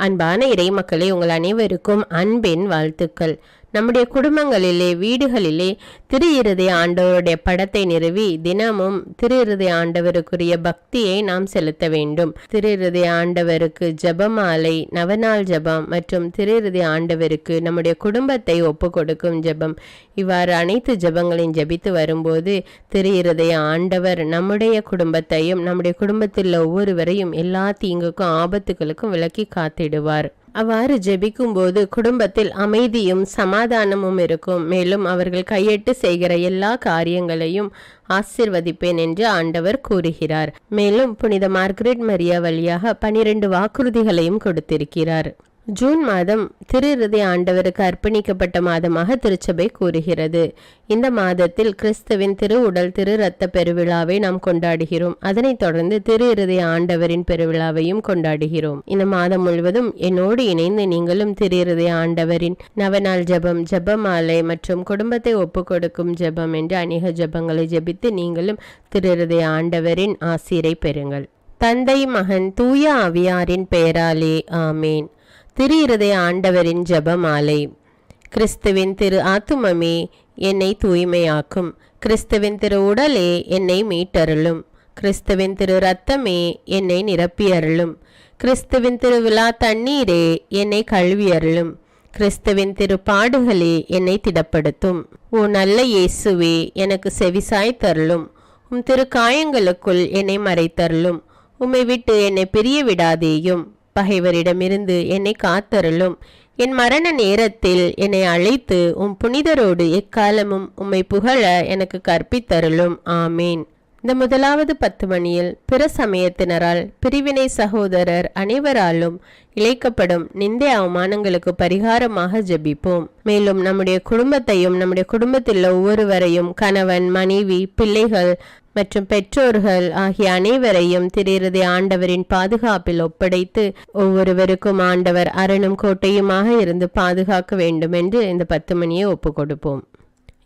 அன்பான இறை மக்களே, உங்கள் அனைவருக்கும் அன்பின் வாழ்த்துக்கள். நம்முடைய குடும்பங்களிலே, வீடுகளிலே திரு இருதய ஆண்டவருடைய படத்தை நிறுவி தினமும் திரு இருதய ஆண்டவருக்குரிய பக்தியை நாம் செலுத்த வேண்டும். திரு இருதய ஆண்டவருக்கு ஜெபமாலை, நவநாள் ஜெபம் மற்றும் திரு இருதய ஆண்டவருக்கு நம்முடைய குடும்பத்தை ஒப்பு கொடுக்கும் ஜெபம், இவ்வாறு அனைத்து ஜெபங்களையும் ஜெபித்து வரும்போது திரு இருதய ஆண்டவர் நம்முடைய குடும்பத்தையும் நம்முடைய குடும்பத்தில் உள்ள ஒவ்வொருவரையும் எல்லா தீங்குக்கும் ஆபத்துகளுக்கும் விலக்கி காத்திடுவார். அவ்வாறு ஜெபிக்கும் போது குடும்பத்தில் அமைதியும் சமாதானமும் இருக்கும். மேலும் அவர்கள் கையிட்டு செய்கிற எல்லா காரியங்களையும் ஆசிர்வதிப்பேன் என்று ஆண்டவர் கூறுகிறார். மேலும் புனித மார்கரெட் மரியா வழியாக 12 வாக்குறுதிகளையும் கொடுத்திருக்கிறார். ஜூன் மாதம் திரு இருதய ஆண்டவருக்கு அர்ப்பணிக்கப்பட்ட மாதமாக திருச்சபை கூறுகிறது. இந்த மாதத்தில் கிறிஸ்துவின் திரு உடல் திரு இரத்த பெருவிழாவை நாம் கொண்டாடுகிறோம். அதனைத் தொடர்ந்து திரு இருதய ஆண்டவரின் பெருவிழாவையும் கொண்டாடுகிறோம். இந்த மாதம் முழுவதும் என்னோடு இணைந்து நீங்களும் திரு இருதய ஆண்டவரின் நவநாள் ஜெபம், ஜெபமாலை மற்றும் குடும்பத்தை ஒப்பு கொடுக்கும் ஜெபம் என்று அநேக ஜெபங்களை ஜெபித்து நீங்களும் திரு இருதய ஆண்டவரின் ஆசீரை பெறுங்கள். தந்தை, மகன், தூய ஆவியாரின் பெயராலே ஆமேன். திரு இருதய ஆண்டவரின் ஜெபமாலை. கிறிஸ்துவின் திரு ஆத்துமமே என்னை தூய்மையாக்கும். கிறிஸ்துவின் திரு உடலே என்னை மீட்டருளும். கிறிஸ்துவின் திரு இரத்தமே என்னை நிரப்பியருளும். கிறிஸ்துவின் திரு விழா தண்ணீரே என்னை கழுவியருளும். கிறிஸ்துவின் திரு பாடுகளே என்னை திடப்படுத்தும். ஓ நல்ல இயேசுவே, எனக்கு செவிசாய் தருளும். உம் திரு காயங்களுக்குள் என்னை மறைத்தருளும். உம்மை விட்டு என்னை பிரிய விடாதேயும். பகைவரிடமிருந்து என்னை காத்தருளும். என் மரண நேரத்தில் என்னை அழைத்து உம் புனிதரோடு எக்காலமும் உம்மை புகழ எனக்கு கற்பித்தருளும். ஆமேன். இந்த முதலாவது 10 மணியில் பிற சமயத்தினரால், பிரிவினை சகோதரர் அனைவராலும் இழைக்கப்படும் நிந்தை அவமானங்களுக்கு பரிகாரமாக ஜெபிப்போம். மேலும் நம்முடைய குடும்பத்தையும் நம்முடைய குடும்பத்தில் உள்ள ஒவ்வொருவரையும், கணவன், மனைவி, பிள்ளைகள் மற்றும் பெற்றோர்கள் ஆகிய அனைவரையும் திரு இருதய ஆண்டவரின் பாதுகாப்பில் ஒப்படைத்து ஒவ்வொருவருக்கும் ஆண்டவர் அரணும் கோட்டையுமாக இருந்து பாதுகாக்க வேண்டும் என்று இந்த 10 மணியை ஒப்பு கொடுப்போம்.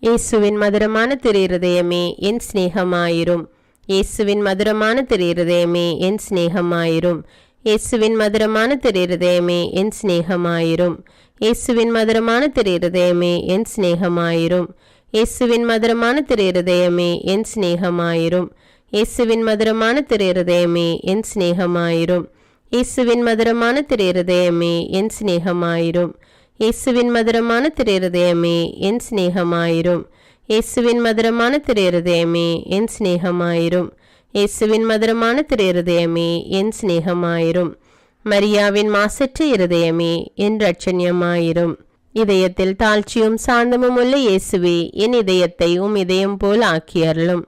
இயேசுவின் மதுரமான திரு இருதயமே என் சிநேகமாயிரும். இயேசுவின் மதுரமான திரு இருதயமே என் சிநேகமாயிரும். இயேசுவின் மதுரமான திரு இருதயமே என் சிநேகமாயிரும். இயேசுவின் மதுரமான திரு இருதயமே என் சிநேகமாயிரும். இயேசுவின் மதுரமான திரு இருதயமே என் சிநேகமாயிரும். இயேசுவின் மதுரமான திரு இருதயமே என் சிநேகமாயிரும். இயேசுவின் மதுரமான திரு இருதயமே என் சிநேகமாயிரும். இயேசுவின் மதுரமான திரு இருதயமே என் சிநேகமாயிரும். இயேசுவின் மதுரமான திரு இருதயமே என் சிநேகமாயிரும். இயேசுவின் மதுரமான திரு இருதயமே என் சிநேகமாயிரும். மரியாவின் மாசற்ற இருதயமே என் இரட்சண்யமாயிரும். இதயத்தில் தாழ்ச்சியும் சாந்தமும் உள்ள இயேசுவே, என் இதயத்தை உம் இதயம் போல் ஆக்கியருளும்.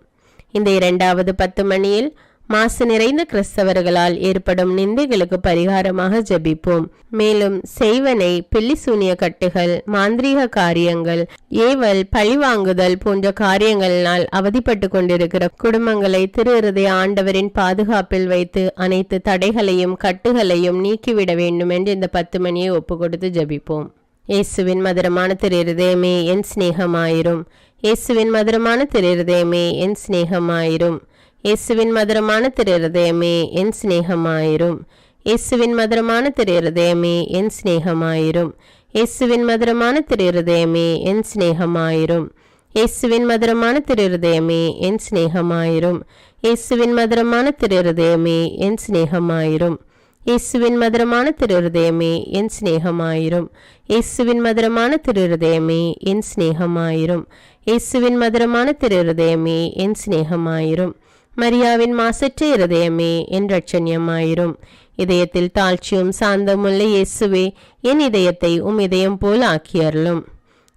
இந்த 2வது 10 மணியில் மாசு நிறைந்த கிறிஸ்தவர்களால் ஏற்படும் நிந்தைகளுக்கு பரிகாரமாக ஜெபிப்போம். மேலும் செய்வனை, பில்லி சூனிய கட்டுகள், மாந்திரீக காரியங்கள், ஏவல், பழிவாங்குதல் போன்ற காரியங்களினால் அவதிப்பட்டு கொண்டிருக்கிற குடும்பங்களை திரு இருதய ஆண்டவரின் பாதுகாப்பில் வைத்து அனைத்து தடைகளையும் கட்டுகளையும் நீக்கிவிட வேண்டும் என்று இந்த 10 மணியை ஒப்பு கொடுத்து ஜெபிப்போம். இயேசுவின் மதுரமான திரு இருதயமே என் சிநேகமாயிரும். இயேசுவின் மதுரமான திரு இருதயமே என் சிநேகமாயிரும். இயேசுவின் மதுரமான திரு இருதயமே என் சிநேகமாயிரும். இயேசுவின் மதுரமான திரு இருதயமே என் சிநேகமாயிரும். இயேசுவின் மதுரமான திரு இருதயமே என் சிநேகமாயிரும். இயேசுவின் மதுரமான திரு இருதயமே என் சிநேகமாயிரும். இயேசுவின் மதுரமான திரு இருதயமே என் சிநேகமாயிரும். இயேசுவின் மதுரமான திரு இருதயமே என் சிநேகமாயிரும். இயேசுவின் மதுரமான திரு இருதயமே என் சிநேகமாயிரும். இயேசுவின் மதுரமான திரு இருதயமே என் சிநேகமாயிரும். மரியாவின் மாசற்ற இருதயமே என் இரட்சண்யமாயிரும். இதயத்தில் தாழ்ச்சியும் சாந்தமுள்ள இயேசுவே, என் இதயத்தை உம் இதயம் போல் ஆக்கியருளும்.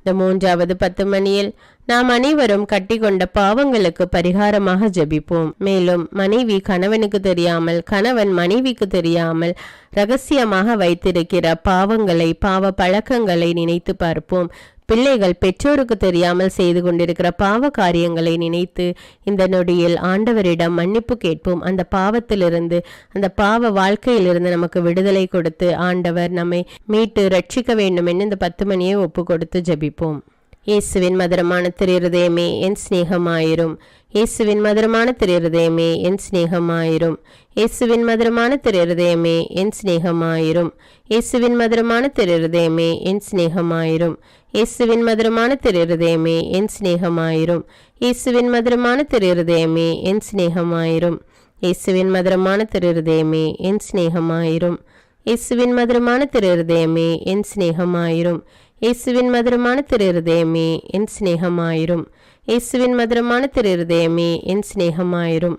இந்த 3வது 10 மணியில் நாம் அனைவரும் கட்டி கொண்ட பாவங்களுக்கு பரிகாரமாக ஜெபிப்போம். மேலும் மனைவி கணவனுக்கு தெரியாமல், கணவன் மனைவிக்கு தெரியாமல் ரகசியமாக வைத்திருக்கிற பாவங்களை, பாவ பழக்கங்களை நினைத்து பார்ப்போம். பிள்ளைகள் பெற்றோருக்கு தெரியாமல் செய்து கொண்டிருக்கிற பாவ காரியங்களை நினைத்து இந்த நொடியில் ஆண்டவரிடம் மன்னிப்பு கேட்போம். அந்த பாவத்திலிருந்து, அந்த பாவ வாழ்க்கையிலிருந்து நமக்கு விடுதலை கொடுத்து ஆண்டவர் நம்மை மீட்டு ரட்சிக்க வேண்டும் என்று இந்த 10 மணியை ஒப்பு கொடுத்து ஜெபிப்போம். இயேசுவின் மதுரமான திருஹிருதயமே என் சிநேகமாயிரும். இயேசுவின் மதுரமான திருஹிருதயமே என் சிநேகமாயிரும். இயேசுவின் மதுரமான திருஹிருதயமே என் சிநேகமாயிரும். இயேசுவின் மதுரமான திருஹிருதயமே என் சிநேகமாயிரும். இயேசுவின் மதுரமான திருஹிருதயமே என் சிநேகமாயிரும். இயேசுவின் மதுரமான திருஹிருதயமே என் சிநேகமாயிரும். இயேசுவின் மதுரமான திருஹிருதயமே என் சிநேகமாயிரும். இயேசுவின் மதுரமான திருஹிருதயமே என் சிநேகமாயிரும். இயேசுவின் மதுரமான திருஹிருதயமே என் சிநேகமாயிரும். இயேசுவின் மதுரமான திருஹிருதயமே என் சிநேகமாயிரும்.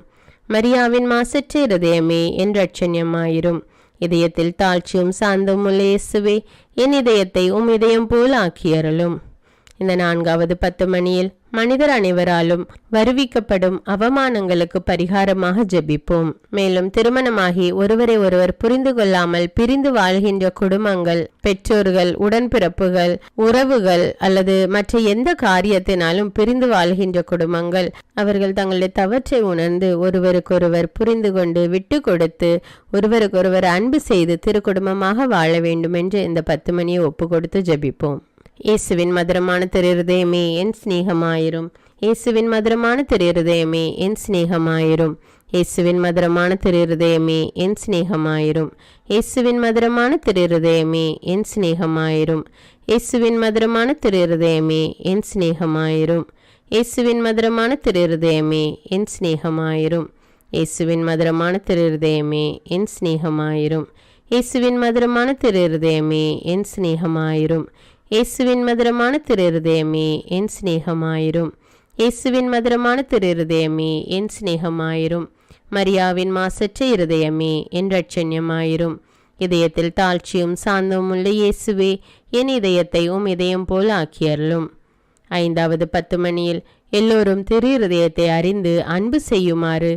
மரியாவின் மாசற்ற இருதயமே என் இரட்சண்யமாயிரும். இதயத்தில் தாழ்ச்சியும் சாந்தமும் உள்ள இயேசுவே, என் இதயத்தை உம் இதயம் போல் ஆக்கியருளும். இந்த 4வது 10 மணியில் மனிதர் அனைவராலும் வருவிக்கப்படும் அவமானங்களுக்கு பரிகாரமாக ஜெபிப்போம். மேலும் திருமணமாகி ஒருவரை ஒருவர் புரிந்து கொள்ளாமல் பிரிந்து வாழ்கின்ற குடும்பங்கள், பெற்றோர்கள், உடன்பிறப்புகள், உறவுகள் அல்லது மற்ற எந்த காரியத்தினாலும் பிரிந்து வாழ்கின்ற குடும்பங்கள், அவர்கள் தங்களுடைய தவற்றை உணர்ந்து ஒருவருக்கொருவர் புரிந்து கொண்டு விட்டு கொடுத்து ஒருவருக்கொருவர் அன்பு செய்து திருக்குடும்பமாக வாழ வேண்டும் என்று இந்த 10 மணியை ஒப்பு கொடுத்து ஜெபிப்போம். இயேசுவின் மதுரமான திருஹிருதயமே என் சிநேகமாயிரும். இயேசுவின் மதுரமான திருஹிருதயமே என் சிநேகமாயிரும். இயேசுவின் மதுரமான திருஹிருதயமே என் சிநேகமாயிரும். இயேசுவின் மதுரமான திருஹிருதயமே என் சிநேகமாயிரும். இயேசுவின் மதுரமான திருஹிருதயமே என் சிநேகமாயிரும். இயேசுவின் மதுரமான திருஹிருதயமே என் சிநேகமாயிரும். இயேசுவின் மதுரமான திருஹிருதயமே என் சிநேகமாயிரும். இயேசுவின் மதுரமான திருஹிருதயமே என் சிநேகமாயிரும். இயேசுவின் மதுரமான திருஹிருதயமே என் சிநேகமாயிரும். இயேசுவின் மதுரமான திருஹிருதயமே என் சிநேகமாயிரும். மரியாவின் மாசற்ற இருதயமே என் இரட்சண்யமாயிரும். இதயத்தில் தாழ்ச்சியும் சாந்தமும் உள்ள இயேசுவே, என் இதயத்தை உம் இதயம் போல் ஆக்கியருளும். 5வது 10 மணியில் எல்லோரும் திரு இருதயத்தை அறிந்து அன்பு செய்யுமாறு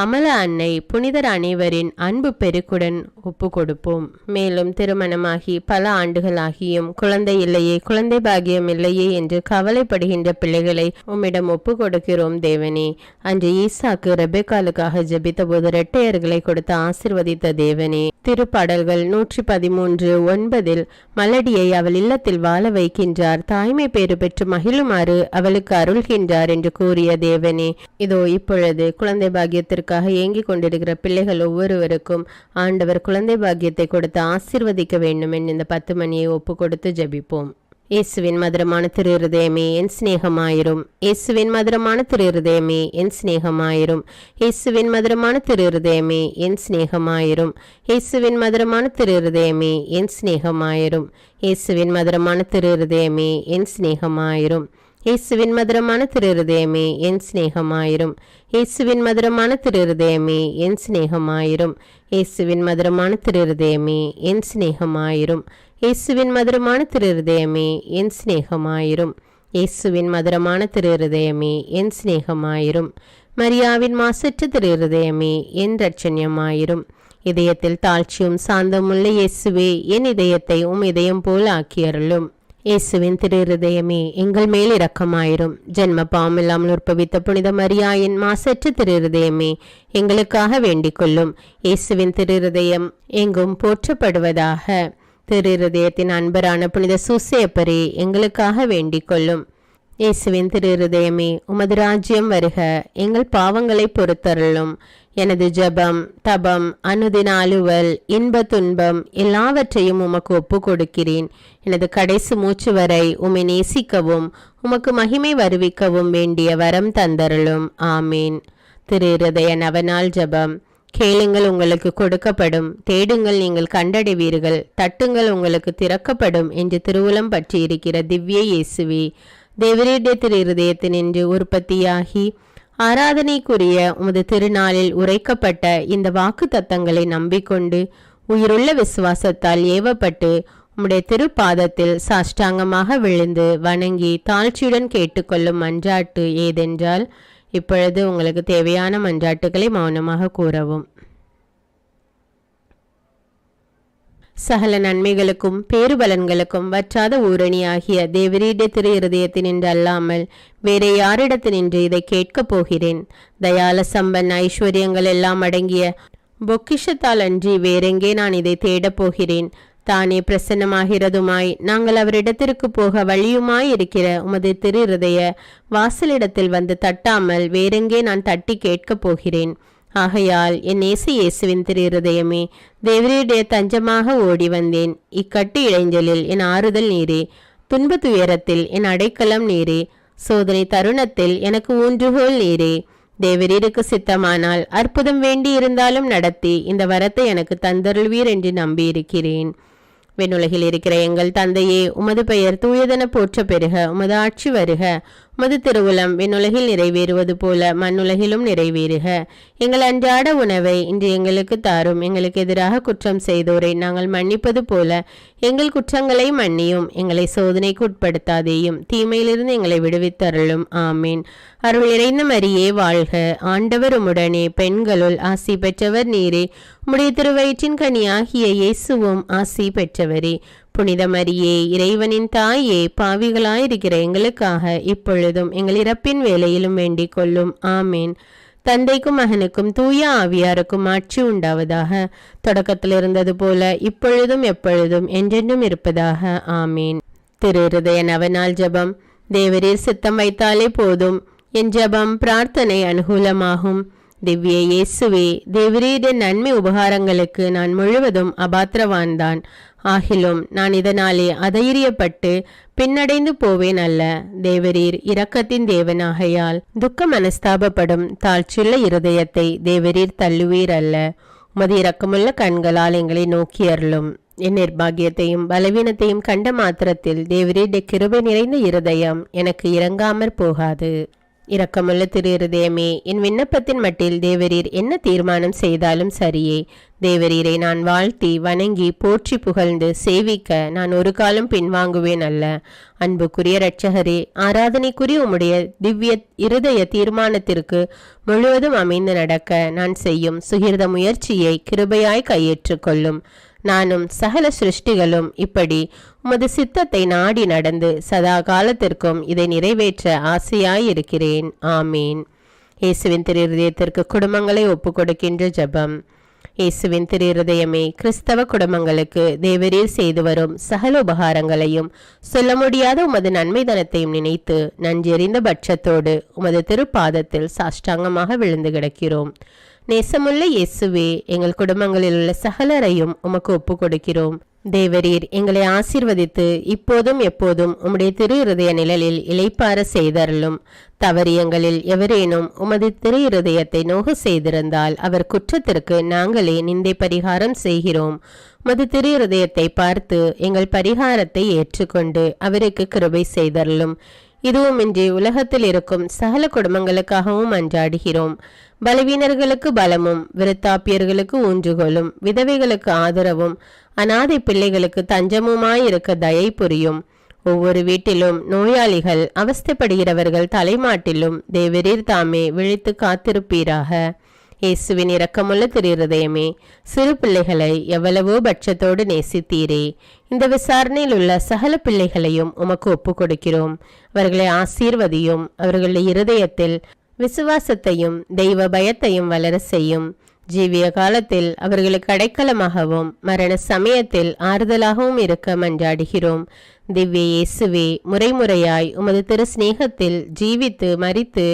அமல அன்னை புனிதர் அனைவரின் அன்பு பெருக்குடன் ஒப்பு கொடுப்போம். மேலும் திருமணமாகி பல ஆண்டுகளாகியும் குழந்தை இல்லையே, குழந்தை பாக்கியம் இல்லையே என்று கவலைப்படுகின்ற பிள்ளைகளை உம்மிடம் ஒப்பு கொடுக்கிறோம் தேவனே. அன்று ஈசாக்கு ரெபெக்காலுக்காக ஜெபித்த போது இரட்டையர்களை கொடுத்து ஆசிர்வதித்த தேவனே. திருப்பாடல்கள் 113:9 மலடியை அவள் இல்லத்தில் வாழ வைக்கின்றார், தாய்மை பேறு பெற்று மகிழுமாறு அவளுக்கு அருள்கின்றார் என்று கூறிய தேவனே. இதோ இப்பொழுது குழந்தை பாக்கியத்திற்காக ஏங்கிக் கொண்டிருக்கிற பிள்ளைகள் ஒவ்வொருவருக்கும் ஆண்டவர் குழந்தை பாக்கியத்தை கொடுத்து ஆசீர்வதிக்க வேண்டும் என்று இந்த 10 மணியை ஒப்பு கொடுத்து ஜெபிப்போம். இயேசுவின் மதுரமான திருஹிருதயமே என் சிநேகமாயிரும். இயேசுவின் மதுரமான திருஹிருதயமே என் சிநேகமாயிரும். இயேசுவின் மதுரமான திருஹிருதயமே என் சிநேகமாயிரும். இயேசுவின் மதுரமான திருஹிருதயமே என் சிநேகமாயிரும். இயேசுவின் மதுரமான திருஹிருதயமே என் சிநேகமாயிரும். இயேசுவின் மதுரமான திருஹிருதயமே என் சிநேகமாயிரும். இயேசுவின் மதுரமான திருஹிருதயமே என் சிநேகமாயிரும். இயேசுவின் மதுரமான திருஹிருதயமே என் சிநேகமாயிரும். இயேசுவின் மதுரமான திருஹிருதயமே என் சிநேகமாயிரும். இயேசுவின் மதுரமான திருஹிருதயமே என் சிநேகமாயிரும். மரியாவின் மாசற்ற திருஹிருதயமே என் இரட்சண்யமாயிரும். இதயத்தில் தாழ்ச்சியும் சாந்தமுள்ள இயேசுவே, என் இதயத்தை உம் இதயம் போல் ஆக்கியருளும். இயேசுவின் திருஹிருதயமே எங்கள் மேல் இரக்கமாயிரும். ஜென்ம பாவமில்லாமல் உற்பவித்த புனித மரியாயின் மாசற்ற திருஹிருதயமே எங்களுக்காக வேண்டிக் கொள்ளும். இயேசுவின் திருஹிருதயம் எங்கும் போற்றப்படுவதாக. திருஹிருதயத்தின் அன்பரான புனித சூசேப்பரே எங்களுக்காக வேண்டிக் கொள்ளும். இயேசுவின் திருஹிருதயமே உமது ராஜ்யம் வருக, எங்கள் பாவங்களை பொறுத்தருளும். எனது ஜபம், தபம், அனுதின அலுவல், இன்ப துன்பம் எல்லாவற்றையும் உமக்கு ஒப்பு கொடுக்கிறேன். எனது கடைசி மூச்சு வரை உம்மை நேசிக்கவும் உமக்கு மகிமை வருவிக்கவும் வேண்டிய வரம் தந்தருளும். ஆமீன். திருஹிருதய நவநாள் ஜபம். கேளுங்கள் உங்களுக்கு கொடுக்கப்படும், தேடுங்கள் நீங்கள் கண்டடைவீர்கள், தட்டுங்கள் உங்களுக்கு திறக்கப்படும் என்று திருவுளம் பற்றி இருக்கிற திவ்ய இயேசுவே, தேவரீடைய திருஹிருதயத்தினின்று உற்பத்தியாகி ஆராதனைக்குரிய உமது திருநாளில் உரைக்கப்பட்ட இந்த வாக்கு தத்தங்களை நம்பிக்கொண்டு உயிருள்ள விசுவாசத்தால் ஏவப்பட்டு உம்முடைய திருப்பாதத்தில் சாஷ்டாங்கமாக விழுந்து வணங்கி தாழ்ச்சியுடன் கேட்டுக்கொள்ளும் மன்றாட்டு ஏதென்றால், இப்பொழுது உங்களுக்கு தேவையான மன்றாட்டுகளை மௌனமாக கூறவும். சகல நன்மைகளுக்கும் பேருபலன்களுக்கும் வற்றாத ஊரணியாகிய தேவரீடைய திரு இருதயத்தினின்று அல்லாமல் வேறே யாரிடத்தினின்று இதை கேட்கப் போகிறேன். தயால சம்பன் ஐஸ்வர்யங்கள் எல்லாம் அடங்கிய பொக்கிஷத்தால் அன்றி வேறெங்கே நான் இதை தேடப் போகிறேன். தானே பிரசன்னமாகிறதுமாய் நாங்கள் அவரிடத்திற்கு போக வழியுமாய் இருக்கிற உமது திரு இருதய வாசலிடத்தில் வந்து தட்டாமல் வேறெங்கே நான் தட்டி கேட்கப் போகிறேன். ஆகையால் என் இயேசுவின் திரு இருதயமே, தேவருடைய தஞ்சமாக ஓடி வந்தேன். இக்கட்டு இடைஞ்சலில் என் ஆறுதல் நீரே, துன்ப துயரத்தில் என் அடைக்கலம் நீரே, சோதனை தருணத்தில் எனக்கு ஊன்றுகோல் நீரே. தேவரீருக்கு சித்தமானால் அற்புதம் வேண்டி இருந்தாலும் நடத்தி இந்த வரத்தை எனக்கு தந்தருள்வீர் என்று நம்பியிருக்கிறேன். விண்ணுலகில் இருக்கிற எங்கள் தந்தையே, உமது பெயர் தூயதென போற்ற பெறுக. உமது ஆட்சி வருக. உமது திருவுளம் விண்ணுலகில் நிறைவேறுவது போல மண்ணுலகிலும் நிறைவேறுக. எங்கள் அன்றாட உணவை இன்று எங்களுக்கு தாரும். எங்களுக்கு எதிராக குற்றம் செய்தோரை நாங்கள் மன்னிப்பது போல எங்கள் குற்றங்களை மன்னியும். எங்களை சோதனைக்கு உட்படுத்தாதேயும், தீமையிலிருந்து எங்களை விடுவித்தருளும். ஆமீன். அருள் நிறைந்த மரியே வாழ்க, ஆண்டவர் உம்முடனே, பெண்களுள் ஆசி பெற்றவர் நீரே. உம்முடைய திருவயிற்றின் கனியாகிய இயேசுவும் ஆசி பெற்றவரே. புனித மரியே, இறைவனின் தாயே, பாவிகளாயிருக்கிற எங்களுக்காக இப்பொழுதும் எங்கள் இறப்பின் வேளையிலும் வேண்டிக் கொள்ளும். ஆமீன். தந்தைக்கும் மகனுக்கும் தூய ஆவியாருக்கும் ஆட்சி உண்டாவதாக. தொடக்கத்தில் இருந்தது போல இப்பொழுதும் எப்பொழுதும் என்றென்றும் இருப்பதாக. ஆமீன். திரு இருதய நவநாள் ஜெபம். தேவரீர் சித்தம் வைத்தாலே போதும், என் ஜெபம் பிரார்த்தனை அனுகூலமாகும். திவ்ய இயேசுவே, தேவரீரின் நன்மை உபகாரங்களுக்கு நான் முழுவதும் அபாத்திரவான்தான். ஆகிலும் நான் இதனாலே அதைரியப்பட்டு பின்னடைந்து போவேன் அல்ல. தேவரீர் இரக்கத்தின் தேவனாகையால் துக்க மனஸ்தாபப்படும் தாழ்ச்சியுள்ள இருதயத்தை தேவரீர் தள்ளுவீர் அல்ல. உமது இரக்கமுள்ள கண்களால் எங்களை நோக்கி அருளும். என் நிர்பாகியத்தையும் பலவீனத்தையும் கண்ட மாத்திரத்தில் தேவரீருடைய கிருபை நிறைந்த இருதயம் எனக்கு இறங்காமற் போகாது. இரக்கமுள்ள திரு இருதயமே, என் விண்ணப்பத்தின் மட்டில் தேவரீர் என்ன தீர்மானம் செய்தாலும் சரியே. தேவரீரை நான் வாழ்த்தி வணங்கி போற்றி புகழ்ந்து சேவிக்க நான் ஒரு காலம் பின்வாங்குவேன் அல்ல. அன்புக்குரிய இரட்சகரே, ஆராதனைக்குரிய உம்முடைய திவ்ய இருதய தீர்மானத்திற்கு முழுவதும் அமைந்து நடக்க நான் செய்யும் சுகிர்த முயற்சியை கிருபையாய் கையேற்றுக் கொள்ளும். நானும் சகல சிருஷ்டிகளும் இப்படி உமது சித்தத்தை நாடி நடந்து சதா காலத்திற்கும் இதை நிறைவேற்ற ஆசையாயிருக்கிறேன். ஆமீன். இயேசுவின் திரு இருதயத்திற்கு குடும்பங்களை ஒப்பு கொடுக்கின்ற ஜெபம். இயேசுவின் திரு இருதயமே, கிறிஸ்தவ குடும்பங்களுக்கு தேவரீர் செய்து வரும் சகல உபகாரங்களையும் சொல்ல முடியாத உமது நன்மை தனத்தையும் நினைத்து நன்றெறிந்த பட்சத்தோடு உமது திருப்பாதத்தில் சாஷ்டாங்கமாக விழுந்து கிடக்கிறோம். நேசமுள்ள இயேசுவே, எங்கள் குடும்பங்களில் உள்ள சகலரையும் உமக்கு ஒப்பு கொடுக்கிறோம். தேவரீர் எங்களை ஆசீர்வதித்து இப்போதும் எப்போதும் உம்முடைய திரு இருதய நிழலில் இளைப்பார செய்தருளும். தவறியங்களில் எவரேனும் உமது திரு இருதயத்தை நோக செய்திருந்தால் அவர் குற்றத்திற்கு நாங்களே நிந்தை பரிகாரம் செய்கிறோம். உமது திரு இருதயத்தை பார்த்து எங்கள் பரிகாரத்தை ஏற்றுக்கொண்டு அவருக்கு கிருபை செய்தருளும். இதுவுமின்றி உலகத்தில் இருக்கும் சகல குடும்பங்களுக்காகவும் அன்றாடுகிறோம். பலவீனர்களுக்கு பலமும், விருத்தாப்பியர்களுக்கு ஊன்றுகோலும், விதவைகளுக்கு ஆதரவும், அநாதை பிள்ளைகளுக்கு தஞ்சமுமாயிருக்க தயை புரியும். ஒவ்வொரு வீட்டிலும் நோயாளிகள், அவஸ்தைப்படுகிறவர்கள் தலைமாட்டிலும் தேவரீர் தாமே விழித்து காத்திருப்பீராக. இயேசுவின் இரக்கமுள்ள திரு இருதயமே, சிறு பிள்ளைகளை எவ்வளவோ பட்சத்தோடு நேசித்தீரே. இந்த விசாரணையில் உள்ள சகல பிள்ளைகளையும் உமக்கு ஒப்பு கொடுக்கிறோம். அவர்களை ஆசீர்வதியும். அவர்களுடைய இருதயத்தில் விசுவாசத்தையும் தெய்வ பயத்தையும் வளர செய்யும். ஜீவிய காலத்தில் அவர்களுக்கு அடைக்கலமாகவும் மரண சமயத்தில் ஆறுதலாகவும் இருக்க மன்றாடுகிறோம். திவ்ய இயேசுவே, முறைமுறையாய் உமது திரு ஸ்நேகத்தில் ஜீவித்து மரித்து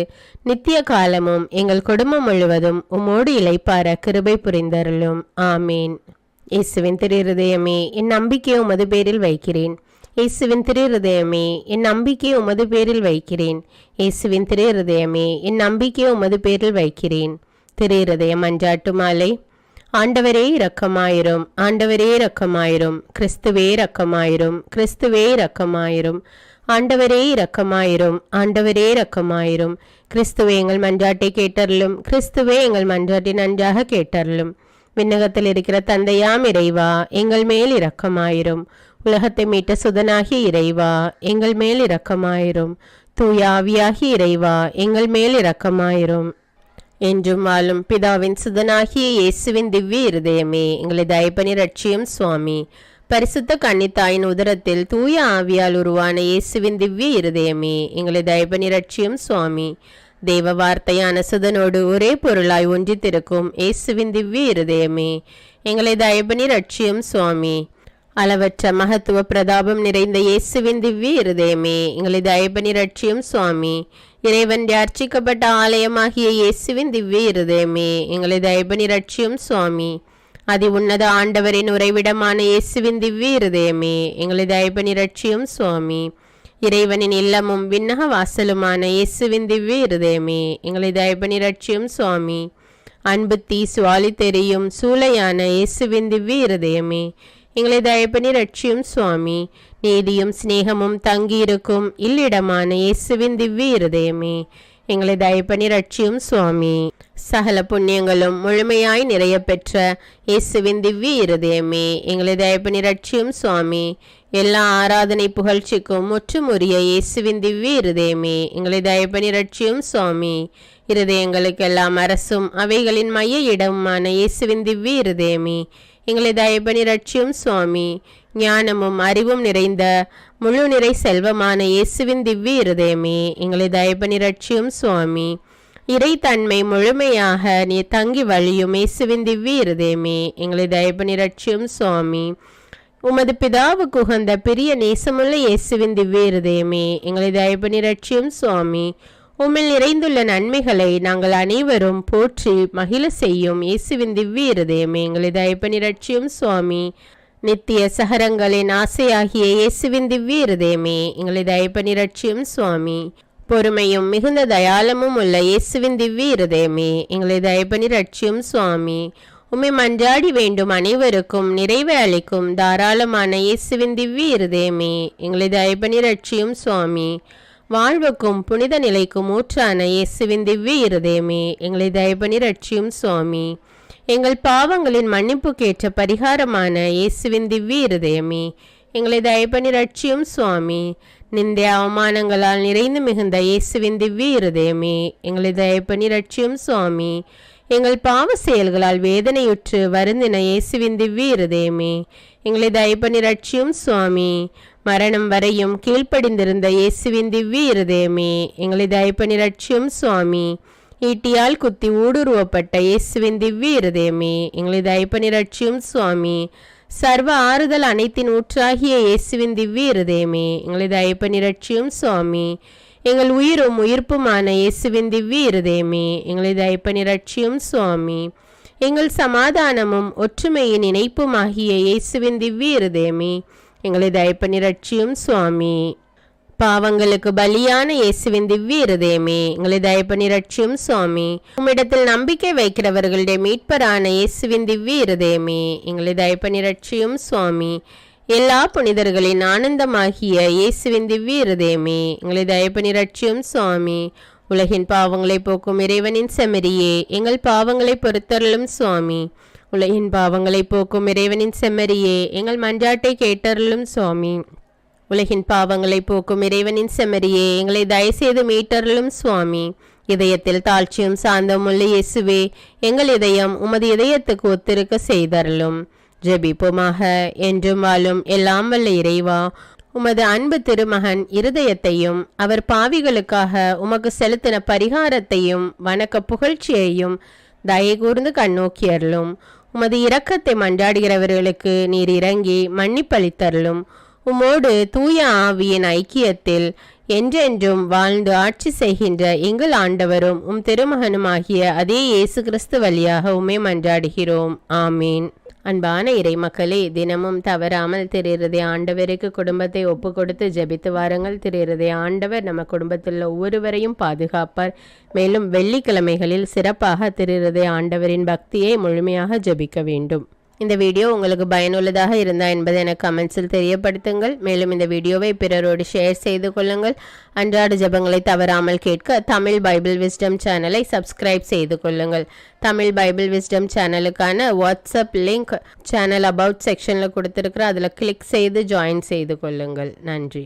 நித்திய காலமும் எங்கள் குடும்பம் முழுவதும் உம்மோடு இளைப்பார கிருபை புரிந்தருளும். ஆமீன். இயேசுவின் திரு இருதயமே, என் நம்பிக்கையை உமது பேரில் வைக்கிறேன். இயேசுவின் திரு இருதயமே, என் நம்பிக்கையை உமது பேரில் வைக்கிறேன். இயேசுவின் திரு இருதயமே, என் நம்பிக்கையை உமது பேரில் வைக்கிறேன். திரு இருதயம் மன்றாட்டு மாலை. ஆண்டவரே இரக்கமாயிரும், ஆண்டவரே இரக்கமாயிரும், கிறிஸ்துவே இரக்கமாயிரும், கிறிஸ்துவே இரக்கமாயிரும், ஆண்டவரே இரக்கமாயிரும், ஆண்டவரே இரக்கமாயிரும். கிறிஸ்துவே எங்கள் மன்றாட்டை கேட்டருளும், கிறிஸ்துவே எங்கள் மன்றாட்டை நன்றாக கேட்டருளும். விண்ணகத்தில் இருக்கிற தந்தையாம் இறைவா, எங்கள் மேல் இரக்கமாயிரும். உலகத்தை மீட்ட சுதனாகிய இறைவா, எங்கள் மேல் இரக்கமாயிரும். தூய ஆவியாகிய இறைவா, எங்கள் மேல் இரக்கமாயிரும். என்றும் வாழும் பிதாவின் சுதனாகிய இயேசுவின் திவ்ய இருதயமே, எங்களை தயப்பனி ரட்சியும் சுவாமி. பரிசுத்த கன்னித்தாயின் உதரத்தில் தூய ஆவியால் உருவான இயேசுவின் திவ்ய இருதயமே, எங்களை தயப்பனி ரட்சியும் சுவாமி. தேவ வார்த்தையான சுதனோடு ஒரே பொருளாய் ஒன்றித்திருக்கும் இயேசுவின் திவ்ய இருதயமே, எங்களை தயப்பனி ரட்சியும் சுவாமி. அளவற்ற மகத்துவ பிரதாபம் நிறைந்த இயேசுவின் திவ்ய இருதயமே, எங்களை தயபனி ரட்சியும் சுவாமி. இறைவன் அர்ச்சிக்கப்பட்ட ஆலயமாகிய இயேசுவின் திவ்ய இருதயமே, எங்களை தயபனி ரட்சியும் சுவாமி. அதி உன்னத ஆண்டவரின் உறைவிடமான இயேசுவின் திவ்ய இருதயமே, எங்களை தயபனி ரட்சியும் சுவாமி. இறைவனின் இல்லமும் விண்ணக வாசலுமான இயேசுவின் திவ்ய இருதயமே, எங்களை தயபனி ரட்சியும் சுவாமி. அன்பு தீ சுவாலி தெரியும் சூளையான இயேசுவின் திவ்ய இருதயமே, எங்களை தயபனி ரட்சியும் சுவாமி. நீதியும் சிநேகமும் தங்கியிருக்கும் இல்லிடமான இயேசுவின் திவ்ய இருதயமே, எங்களை தயபனி ரட்சியும் சுவாமி. சகல புண்ணியங்களும் முழுமையாய் நிறைய பெற்ற இயேசுவின் திவ்ய இருதயமே, எங்களை தயபனி ரட்சியும் சுவாமி. எல்லா ஆராதனை புகழ்ச்சிக்கும் முற்றுமுறிய இயேசுவின் திவ்ய இருதயமே, எங்களை தயபனி ரட்சியும் சுவாமி. இருதயங்களுக்கெல்லாம் அரசும் அவைகளின் மைய இடமுமான இயேசுவின் திவ்ய இருதயமே, எங்களை தயபனி ரட்சியும் சுவாமி. ஞானமும் அறிவும் நிறைந்த முழு நிறை செல்வமான இயேசுவின் திவ்ய இருதயமே, எங்களை தயபனி ரட்சியும் சுவாமி. இறைத்தன்மை முழுமையாக நீ தங்கி வழியும் இயேசுவின் திவ்ய இருதயமே, எங்களை தயபனி ரட்சியும் சுவாமி. உமது பிதாவுக்கு உகந்த பிரிய நேசமுள்ள இயேசுவின் திவ்ய இருதயமே, எங்களை தயபனி ரட்சியும் சுவாமி. உம்மில் நிறைந்துள்ள நன்மைகளை நாங்கள் அனைவரும் போற்றி மகிழ செய்யும் இயேசுவின் திவ்ய இருதயமே, எங்களை தயபனி ரட்சியும் சுவாமி. நித்திய சகரங்களின் ஆசையாகிய இயேசுவின் திவ்ய இருதயமே, எங்களை தயபனி ரட்சியும் சுவாமி. பொறுமையும் மிகுந்த தயாளமும் உள்ள இயேசுவின் திவ்ய இருதயமே, எங்களை தயபனி ரட்சியும் சுவாமி. உம்மை மன்றாடி வேண்டும் அனைவருக்கும் நிறைவை அளிக்கும் தாராளமான இயேசுவின் திவ்ய இருதயமே, எங்களை தயபனி ரட்சியும் சுவாமி. வாழ்வுக்கும் புனித நிலைக்கும் ஊற்றான இயேசுவின் திவ்ய இருதயமே, எங்களை தயபனி ரட்சியும் சுவாமி. எங்கள் பாவங்களின் மன்னிப்புக்கேற்ற பரிகாரமான இயேசுவின் திவ்ய இருதயமே, எங்களை தயபனி ரட்சியும் சுவாமி. நிந்தை அவமானங்களால் நிறைந்து மிகுந்த இயேசுவின் திவ்ய இருதயமே, எங்களை தயபனி ரட்சியும் சுவாமி. எங்கள் பாவ செயல்களால் வேதனையுற்று வருந்தின இயேசுவின் திவ்ய இருதயமே, எங்களை தயபனி ரட்சியும் சுவாமி. மரணம் வரையும் கீழ்ப்படிந்திருந்த இயேசுவின் திவ்ய இருதயமே, எங்களை தயபனி ரட்சியும் சுவாமி. ஈட்டியால் குத்தி ஊடுருவப்பட்ட இயேசுவின் திவ்ய இருதயமே, எங்களை தயபனி ரட்சியும் சுவாமி. சர்வ ஆறுதல் அனைத்தின் ஊற்றாகிய இயேசுவின் திவ்ய இருதயமே, எங்களை தயபனி ரட்சியும் சுவாமி. எங்கள் உயிரும் உயிர்ப்புமான இயேசுவின் திவ்ய இருதயமே, எங்களை தயபனி ரட்சியும் சுவாமி. எங்கள் சமாதானமும் ஒற்றுமையின் இணைப்புமாகிய இயேசுவின் திவ்ய இருதயமே, எங்களை தயபனி ரட்சியும் சுவாமி. பாவங்களுக்கு பலியான இயேசுவின் திவ்ய இருதயமே, எங்களை தயபனி ரட்சியும் சுவாமி. உம்மிடத்தில் நம்பிக்கை வைக்கிறவர்களுடைய மீட்பரான இயேசுவின் திவ்ய இருதயமே, எங்களை தயபனி ரட்சியும் சுவாமி. எல்லா புனிதர்களின் ஆனந்தமாகிய இயேசுவின் திவ்ய இருதயமே, எங்களை தயபனி ரட்சியும் சுவாமி. உலகின் பாவங்களை போக்கும் இறைவனின் செம்மறியே, எங்கள் பாவங்களை பொறுத்தருளும் சுவாமி. உலகின் பாவங்களை போக்கும் இறைவனின் செம்மறியே, எங்கள் மன்றாட்டை கேட்டருளும் சுவாமி. உலகின் பாவங்களை போக்கும் இறைவனின் செம்மறியே, எங்களை தயவுசெய்து மீட்டருளும் சுவாமி. இதயத்தில் தாழ்ச்சியும் சாந்தம் உள்ள இயேசுவே, எங்கள் இதயம் உமது இதயத்துக்கு ஒத்திருக்க செய்தருளும். ஜெபிப்போமாக. என்றும் வாழும் எல்லாம் வல்ல இறைவா, உமது அன்பு திருமகன் இருதயத்தையும் அவர் பாவிகளுக்காக உமக்கு செலுத்தின பரிகாரத்தையும் வணக்க புகழ்ச்சியையும் தயை கூர்ந்து கண்ணோக்கியருளும். உமது இரக்கத்தை மன்றாடுகிறவர்களுக்கு நீர் இறங்கி மன்னிப்பளித்தருளும். உமோடு தூய ஆவியின் ஐக்கியத்தில் என்றென்றும் வாழ்ந்து ஆட்சி செய்கின்ற எங்கள் ஆண்டவரும் உம் திருமகனுமாகிய அதே இயேசு கிறிஸ்து வழியாக உம்மை மன்றாடுகிறோம். ஆமீன். அன்பான இறை மக்களே, தினமும் தவறாமல் திரு இருதய ஆண்டவருக்கு குடும்பத்தை ஒப்பு கொடுத்து ஜெபித்து வாருங்கள். திரு இருதய ஆண்டவர் நம்ம குடும்பத்தில் ஒவ்வொருவரையும் பாதுகாப்பார். மேலும் வெள்ளிக்கிழமைகளில் சிறப்பாக திரு இருதய ஆண்டவரின் பக்தியை முழுமையாக ஜெபிக்க வேண்டும். இந்த வீடியோ உங்களுக்கு பயனுள்ளதாக இருந்தால் என்பதை எனக்கு கமெண்ட்ஸில் தெரியப்படுத்துங்கள். மேலும் இந்த வீடியோவை பிறரோடு ஷேர் செய்து கொள்ளுங்கள். அன்றாட ஜெபங்களை தவறாமல் கேட்க தமிழ் பைபிள் விஸ்டம் சேனலை சப்ஸ்கிரைப் செய்து கொள்ளுங்கள். தமிழ் பைபிள் விஸ்டம் சேனலுக்கான வாட்ஸ்அப் லிங்க் சேனல் அபவுட் செக்ஷனில் கொடுத்துருக்குற அதில் கிளிக் செய்து ஜாயின் செய்து கொள்ளுங்கள். நன்றி.